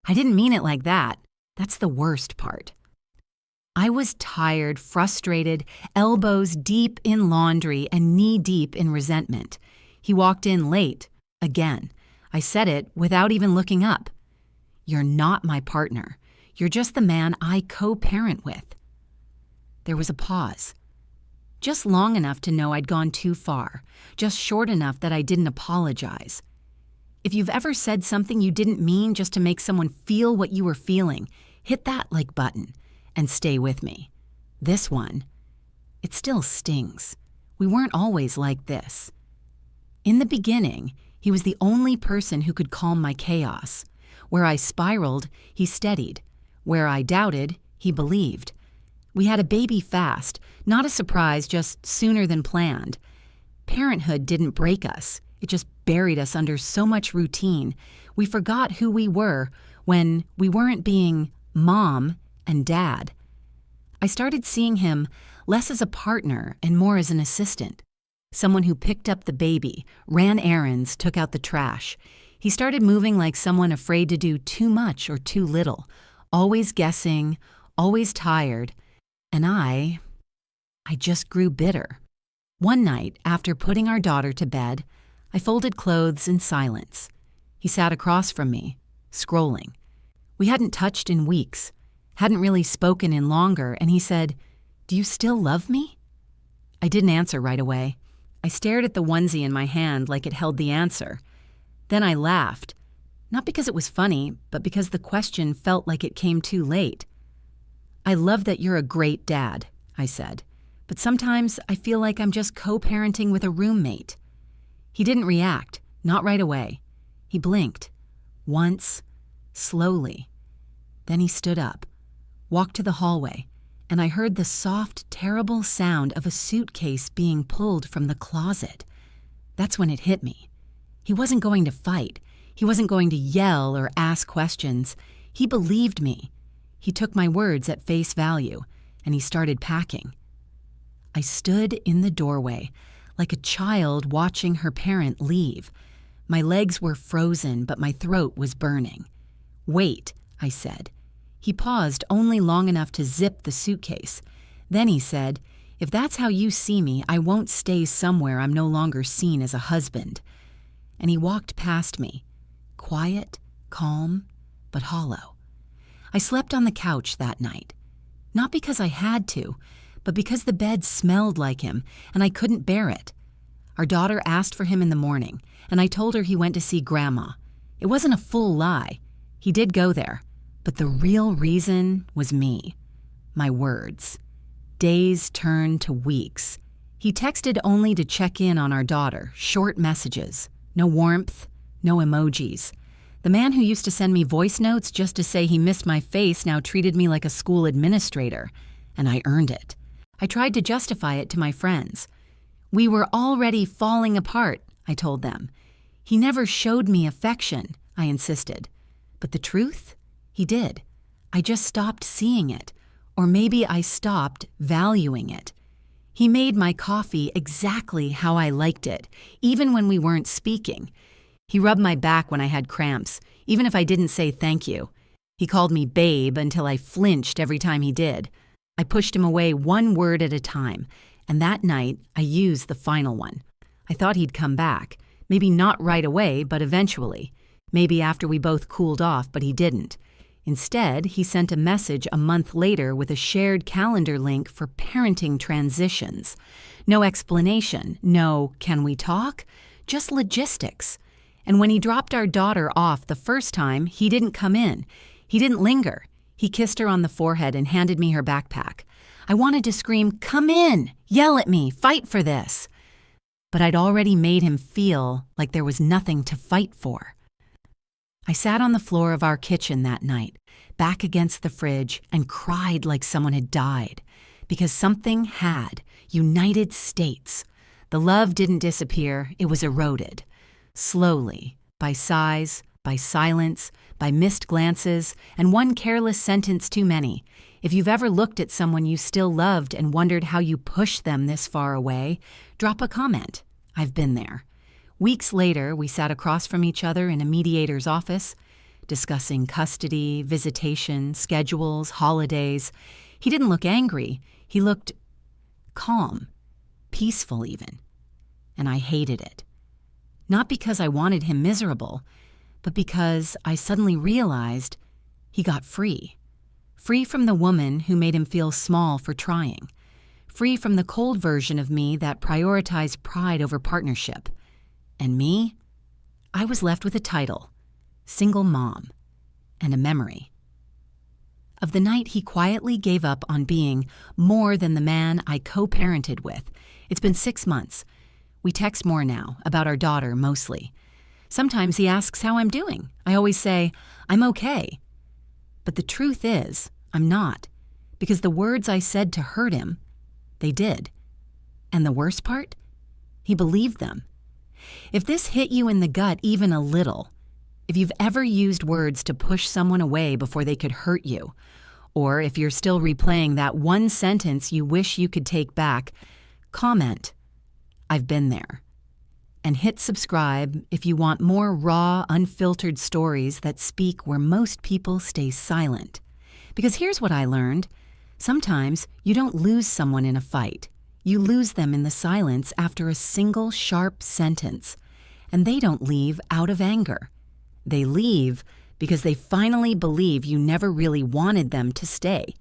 I didn't mean it like that. That's the worst part. I was tired, frustrated, elbows deep in laundry and knee-deep in resentment. He walked in late, again. I said it without even looking up. You're not my partner. You're just the man I co-parent with. There was a pause. Just long enough to know I'd gone too far, just short enough that I didn't apologize. If you've ever said something you didn't mean just to make someone feel what you were feeling, hit that like button and stay with me. This one, it still stings. We weren't always like this. In the beginning, he was the only person who could calm my chaos. Where I spiraled, he steadied. Where I doubted, he believed. We had a baby fast, not a surprise, just sooner than planned. Parenthood didn't break us. It just buried us under so much routine. We forgot who we were when we weren't being mom and dad. I started seeing him less as a partner and more as an assistant. Someone who picked up the baby, ran errands, took out the trash. He started moving like someone afraid to do too much or too little, always guessing, always tired. And I just grew bitter. One night, after putting our daughter to bed, I folded clothes in silence. He sat across from me, scrolling. We hadn't touched in weeks, hadn't really spoken in longer, and he said, "Do you still love me?" I didn't answer right away. I stared at the onesie in my hand like it held the answer. Then I laughed, not because it was funny, but because the question felt like it came too late. "I love that you're a great dad," I said, "but sometimes I feel like I'm just co-parenting with a roommate." He didn't react, not right away. He blinked, once, slowly. Then he stood up, walked to the hallway, and I heard the soft, terrible sound of a suitcase being pulled from the closet. That's when it hit me. He wasn't going to fight. He wasn't going to yell or ask questions. He believed me. He took my words at face value, and he started packing. I stood in the doorway, like a child watching her parent leave. My legs were frozen, but my throat was burning. "Wait," I said. He paused only long enough to zip the suitcase. Then he said, "If that's how you see me, I won't stay somewhere I'm no longer seen as a husband." And he walked past me, quiet, calm, but hollow. I slept on the couch that night, not because I had to, but because the bed smelled like him, and I couldn't bear it. Our daughter asked for him in the morning, and I told her he went to see Grandma. It wasn't a full lie. He did go there, but the real reason was me. My words. Days turned to weeks. He texted only to check in on our daughter, short messages. No warmth, no emojis. The man who used to send me voice notes just to say he missed my face now treated me like a school administrator, and I earned it. I tried to justify it to my friends. We were already falling apart, I told them. He never showed me affection, I insisted. But the truth? He did. I just stopped seeing it, or maybe I stopped valuing it. He made my coffee exactly how I liked it, even when we weren't speaking. He rubbed my back when I had cramps, even if I didn't say thank you. He called me babe until I flinched every time he did. I pushed him away one word at a time, and that night I used the final one. I thought he'd come back, maybe not right away, but eventually. Maybe after we both cooled off, but he didn't. Instead, he sent a message a month later with a shared calendar link for parenting transitions. No explanation, no "can we talk?" Just logistics. And when he dropped our daughter off the first time, he didn't come in. He didn't linger. He kissed her on the forehead and handed me her backpack. I wanted to scream, "Come in! Yell at me! Fight for this!" But I'd already made him feel like there was nothing to fight for. I sat on the floor of our kitchen that night, back against the fridge, and cried like someone had died. Because something had. United States. The love didn't disappear, it was eroded. Slowly, by sighs, by silence, by missed glances, and one careless sentence too many. If you've ever looked at someone you still loved and wondered how you pushed them this far away, drop a comment. I've been there. Weeks later, we sat across from each other in a mediator's office. discussing custody, visitation, schedules, holidays. He didn't look angry. He looked calm, peaceful even. And I hated it. Not because I wanted him miserable, but because I suddenly realized he got free. Free from the woman who made him feel small for trying. Free from the cold version of me that prioritized pride over partnership. And me? I was left with a title, single mom, and a memory. Of the night he quietly gave up on being more than the man I co-parented with. It's been 6 months. We text more now, about our daughter mostly. Sometimes he asks how I'm doing. I always say, I'm okay. But the truth is, I'm not, because the words I said to hurt him, they did. And the worst part? He believed them. If this hit you in the gut even a little, if you've ever used words to push someone away before they could hurt you, or if you're still replaying that one sentence you wish you could take back, comment, I've been there. And hit subscribe if you want more raw, unfiltered stories that speak where most people stay silent. Because here's what I learned. Sometimes you don't lose someone in a fight. You lose them in the silence after a single sharp sentence. And they don't leave out of anger. They leave because they finally believe you never really wanted them to stay.